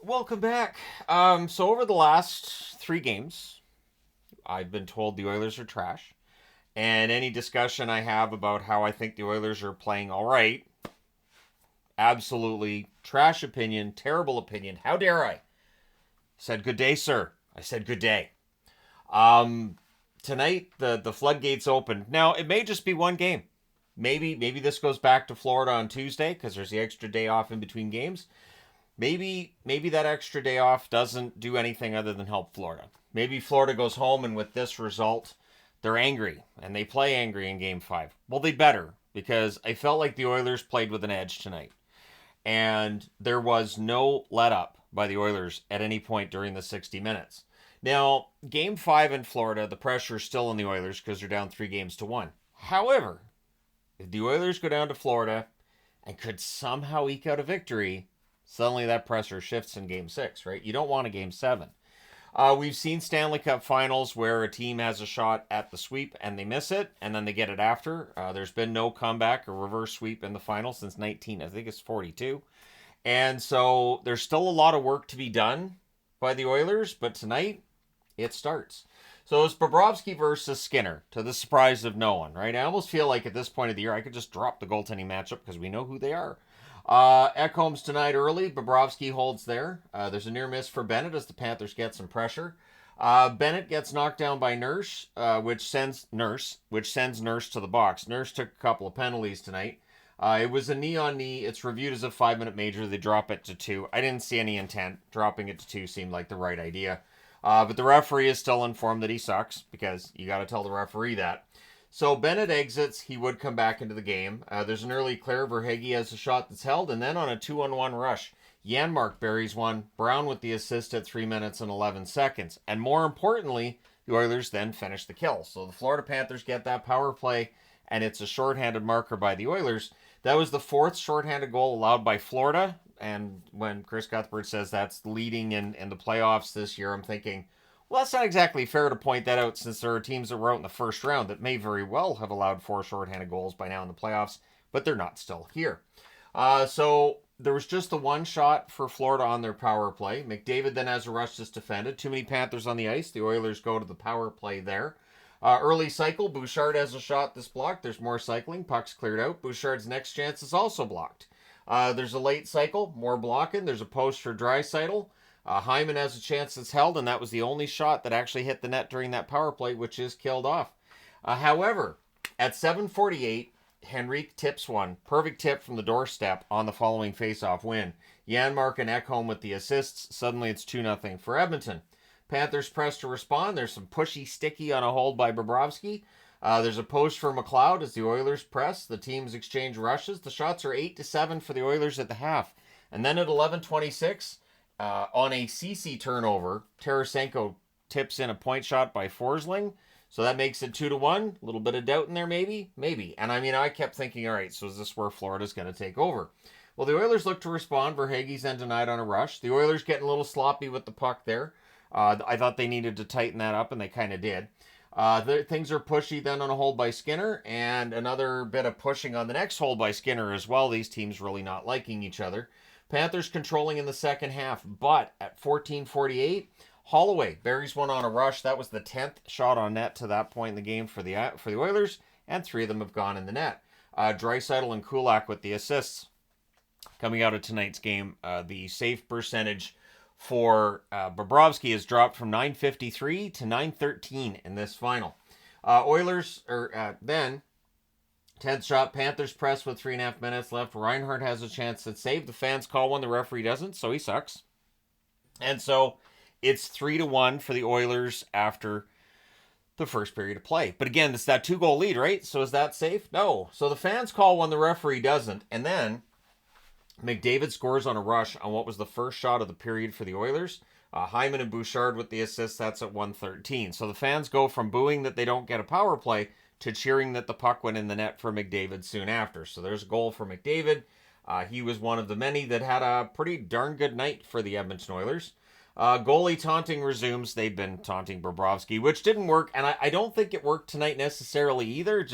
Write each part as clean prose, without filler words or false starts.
Welcome back. So over the last three games, I've been told the Oilers are trash. And any discussion I have about how I think the Oilers are playing all right, absolutely trash opinion, terrible opinion. How dare I? Said good day, sir. I said good day. Um, Tonight the floodgates open. Now it may just be one game. Maybe this goes back to Florida on Tuesday because there's the extra day off in between games. Maybe that extra day off doesn't do anything other than help Florida. Maybe Florida goes home and with this result, they're angry and they play angry in game 5. Well, they better because I felt like the Oilers played with an edge tonight. And there was no let up by the Oilers at any point during the 60 minutes. Now, game 5 in Florida, the pressure is still on the Oilers because they're down 3-1. However, if the Oilers go down to Florida and could somehow eke out a victory, suddenly that pressure shifts in game 6, right? You don't want a game 7. We've seen Stanley Cup finals where a team has a shot at the sweep and they miss it, and then they get it after. There's been no comeback or reverse sweep in the final since I think it's 42. And so there's still a lot of work to be done by the Oilers, but tonight it starts. So it's Bobrovsky versus Skinner, to the surprise of no one, right? I almost feel like at this point of the year I could just drop the goaltending matchup because we know who they are. Ekholm's tonight early. Bobrovsky holds there. There's a near miss for Bennett as the Panthers get some pressure. Bennett gets knocked down by Nurse, which sends Nurse to the box. Nurse took a couple of penalties tonight. It was a knee on knee. It's reviewed as a 5-minute major. They drop it to 2. I didn't see any intent. Dropping it to 2 seemed like the right idea. But the referee is still informed that he sucks because you got to tell the referee that. So Bennett exits. He would come back into the game. There's an early clear. Verhaeghe has a shot that's held, and then on a 2-on-1 rush, Janmark buries one. Brown with the assist at 3 minutes and 11 seconds. And more importantly, the Oilers then finish the kill. So the Florida Panthers get that power play, and it's a shorthanded marker by the Oilers. That was the fourth shorthanded goal allowed by Florida. And when Chris Cuthbert says that's leading in the playoffs this year, I'm thinking, well, that's not exactly fair to point that out since there are teams that were out in the first round that may very well have allowed 4 shorthanded goals by now in the playoffs, but they're not still here. So there was just the one shot for Florida on their power play. McDavid then has a rush that's defended. Too many Panthers on the ice. The Oilers go to the power play there. Early cycle, Bouchard has a shot that's blocked. There's more cycling. Puck's cleared out. Bouchard's next chance is also blocked. There's a late cycle, more blocking. There's a post for Draisaitl. Hyman has a chance that's held, and that was the only shot that actually hit the net during that power play, which is killed off. However, at 7:48, Henrique tips one. Perfect tip from the doorstep on the following faceoff win. Janmark and Ekholm with the assists. Suddenly it's 2-0 for Edmonton. Panthers press to respond. There's some pushy sticky on a hold by Bobrovsky. There's a post for McLeod as the Oilers press. The teams exchange rushes. The shots are 8-7 for the Oilers at the half. And then at 11:26, on a CC turnover, Tarasenko tips in a point shot by Forsling. So that makes it 2-1. A little bit of doubt in there, maybe. And I mean, I kept thinking, all right, so is this where Florida's going to take over? Well, the Oilers look to respond. Verhaeghe's then denied on a rush. The Oilers getting a little sloppy with the puck there. I thought they needed to tighten that up, and they kind of did. Things are pushy then on a hold by Skinner, and another bit of pushing on the next hold by Skinner as well. These teams really not liking each other. Panthers controlling in the second half, but at 14:48, Holloway buries one on a rush. That was the 10th shot on net to that point in the game for the Oilers, and 3 of them have gone in the net. Draisaitl and Kulak with the assists. Coming out of tonight's game, the save percentage for Bobrovsky has dropped from 953 to 913 in this final. Oilers then 10th shot, Panthers press with 3.5 minutes left. Reinhardt has a chance to save. The fans call one, the referee doesn't, so he sucks. And so it's 3-1 for the Oilers after the first period of play. But again, it's that 2-goal lead, right? So is that safe? No. So the fans call one, the referee doesn't. And then McDavid scores on a rush on what was the first shot of the period for the Oilers. Hyman and Bouchard with the assist. That's at 1:13. So the fans go from booing that they don't get a power play to cheering that the puck went in the net for McDavid soon after. So there's a goal for McDavid. He was one of the many that had a pretty darn good night for the Edmonton Oilers. Goalie taunting resumes. They've been taunting Bobrovsky, which didn't work, and I don't think it worked tonight necessarily either.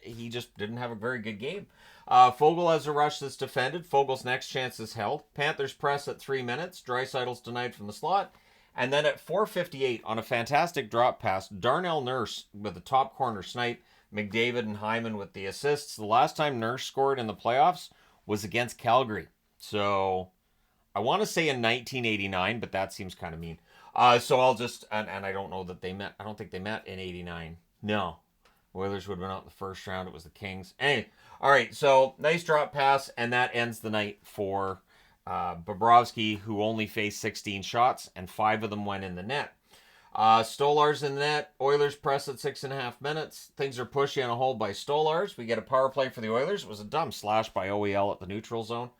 He just didn't have a very good game. Fogle has a rush that's defended. Fogel's next chance is held. Panthers press at 3 minutes. Draisaitl's denied from the slot. And then at 4:58, on a fantastic drop pass, Darnell Nurse with the top corner snipe. McDavid and Hyman with the assists. The last time Nurse scored in the playoffs was against Calgary. So I want to say in 1989, but that seems kind of mean. So I'll just, and I don't know that they met. I don't think they met in 89. No. Oilers would have been out in the first round. It was the Kings. Anyway, all right, so nice drop pass, and that ends the night for Bobrovsky, who only faced 16 shots, and 5 of them went in the net. Stolarz in the net. Oilers press at 6.5 minutes. Things are pushy on a hold by Stolarz. We get a power play for the Oilers. It was a dumb slash by OEL at the neutral zone.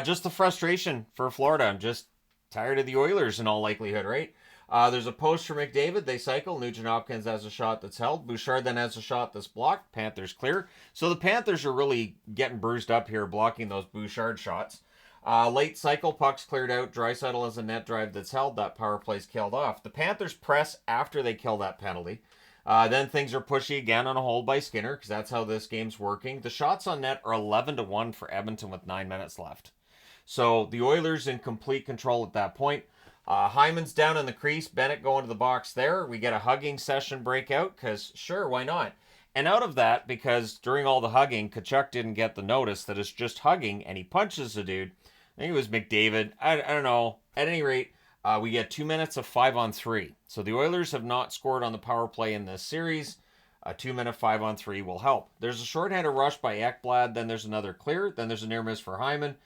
Just the frustration for Florida. I'm just tired of the Oilers in all likelihood, right? There's a post for McDavid. They cycle. Nugent-Hopkins has a shot that's held. Bouchard then has a shot that's blocked. Panthers clear. So the Panthers are really getting bruised up here, blocking those Bouchard shots. Late cycle, puck's cleared out. Draisaitl has a net drive that's held. That power play's killed off. The Panthers press after they kill that penalty. Then things are pushy again on a hold by Skinner, because that's how this game's working. The shots on net are 11-1 for Edmonton with 9 minutes left. So the Oilers in complete control at that point. Hyman's down in the crease. Bennett going to the box there. We get a hugging session breakout, because sure, why not? And out of that, because during all the hugging, Tkachuk didn't get the notice that it's just hugging, and he punches the dude. I think it was McDavid. I don't know. At any rate, we get 2 minutes of 5-on-3. So the Oilers have not scored on the power play in this series. A 2-minute 5-on-3 will help. There's a shorthanded rush by Ekblad. Then there's another clear. Then there's a near miss for Hyman.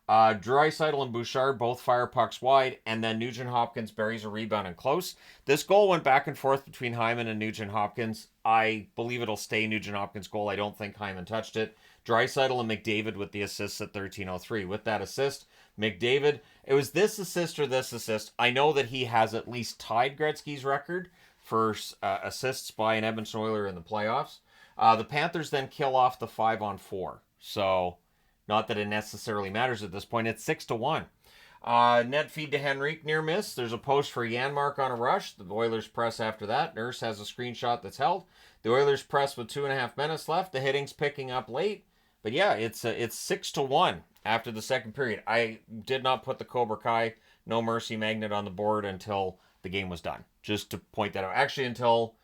Draisaitl and Bouchard both fire pucks wide, and then Nugent-Hopkins buries a rebound and close. This goal went back and forth between Hyman and Nugent-Hopkins. I believe it'll stay Nugent-Hopkins' goal. I don't think Hyman touched it. Draisaitl and McDavid with the assists at 13:03. With that assist, McDavid, it was this assist or this assist. I know that he has at least tied Gretzky's record for assists by an Edmonton Oiler in the playoffs. The Panthers then kill off the 5-on-4. So not that it necessarily matters at this point. It's 6-1. Net feed to Henrique, near miss. There's a post for Janmark on a rush. The Oilers press after that. Nurse has a screenshot that's held. The Oilers press with 2.5 minutes left. The hitting's picking up late. But yeah, it's 6-1 after the second period. I did not put the Cobra Kai No Mercy magnet on the board until the game was done. Just to point that out. Actually, until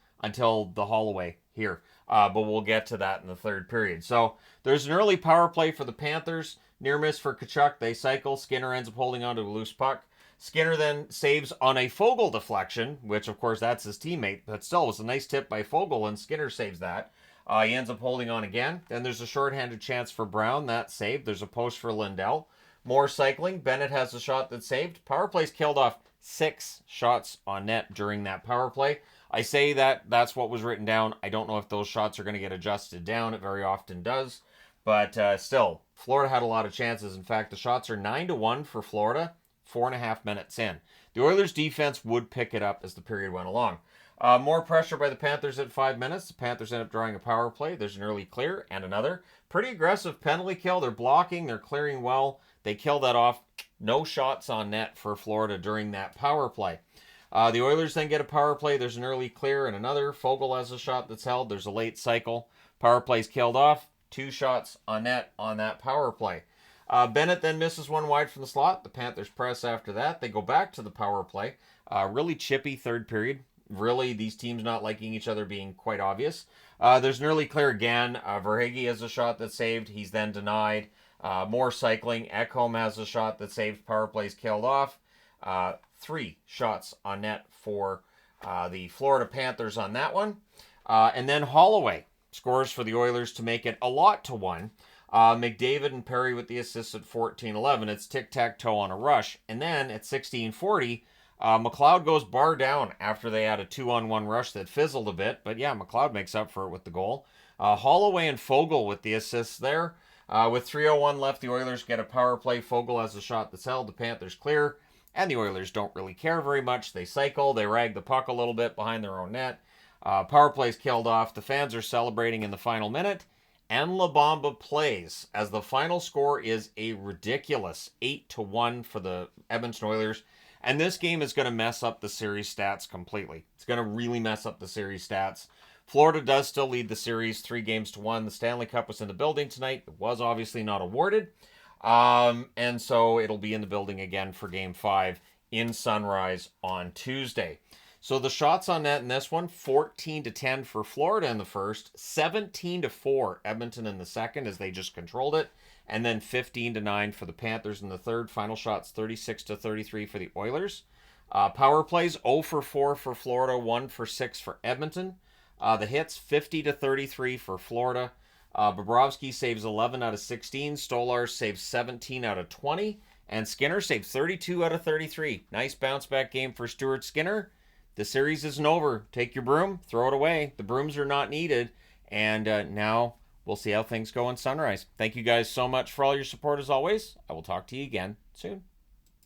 the Holloway here. But we'll get to that in the third period. So there's an early power play for the Panthers. Near miss for Tkachuk. They cycle. Skinner ends up holding on to a loose puck. Skinner then saves on a Fogle deflection, which of course that's his teammate, but still was a nice tip by Fogle, and Skinner saves that. He ends up holding on again. Then there's a shorthanded chance for Brown. That's saved. There's a post for Lindell. More cycling. Bennett has a shot that's saved. Power play's killed off 6 shots on net during that power play. I say that's what was written down. I don't know if those shots are going to get adjusted down. It very often does. But still, Florida had a lot of chances. In fact, the shots are 9-1 for Florida, 4.5 minutes in. The Oilers' defense would pick it up as the period went along. More pressure by the Panthers at 5 minutes. The Panthers end up drawing a power play. There's an early clear and another. Pretty aggressive penalty kill. They're blocking. They're clearing well. They kill that off. No shots on net for Florida during that power play. The Oilers then get a power play. There's an early clear and another. Fogle has a shot that's held. There's a late cycle. Power play's killed off. 2 shots on net on that power play. Bennett then misses one wide from the slot. The Panthers press after that. They go back to the power play. Really chippy third period. Really, these teams not liking each other being quite obvious. There's an early clear again. Verhaeghe has a shot that's saved. He's then denied. More cycling. Ekholm has a shot that's saved. Power play's killed off. 3 shots on net for the Florida Panthers on that one. And then Holloway scores for the Oilers to make it a lot to 1. McDavid and Perry with the assists at 14-11. It's tic-tac-toe on a rush. And then at 16:40, McLeod goes bar down after they had a 2-on-1 rush that fizzled a bit. But yeah, McLeod makes up for it with the goal. Holloway and Fogle with the assists there. With 3:01 left, the Oilers get a power play. Fogle has a shot that's held. The Panthers clear. And the Oilers don't really care very much. They cycle. They rag the puck a little bit behind their own net. Power play's killed off. The fans are celebrating in the final minute. And La Bamba plays as the final score is a ridiculous 8-1 for the Edmonton Oilers. And this game is going to mess up the series stats completely. It's going to really mess up the series stats Florida does still lead the series 3-1. The Stanley Cup was in the building tonight. It was obviously not awarded. And so it'll be in the building again for Game 5 in Sunrise on Tuesday. So the shots on net in this one, 14-10 for Florida in the first, 17-4 Edmonton in the second as they just controlled it, and then 15-9 for the Panthers in the third. Final shots 36-33 for the Oilers. Power plays 0 for 4 for Florida, 1 for 6 for Edmonton. The hits 50-33 for Florida. Bobrovsky saves 11 out of 16. Stolarz saves 17 out of 20. And Skinner saved 32 out of 33. Nice bounce back game for Stuart Skinner. The series isn't over. Take your broom, throw it away. The brooms are not needed. And now we'll see how things go in Sunrise. Thank you guys so much for all your support as always. I will talk to you again soon.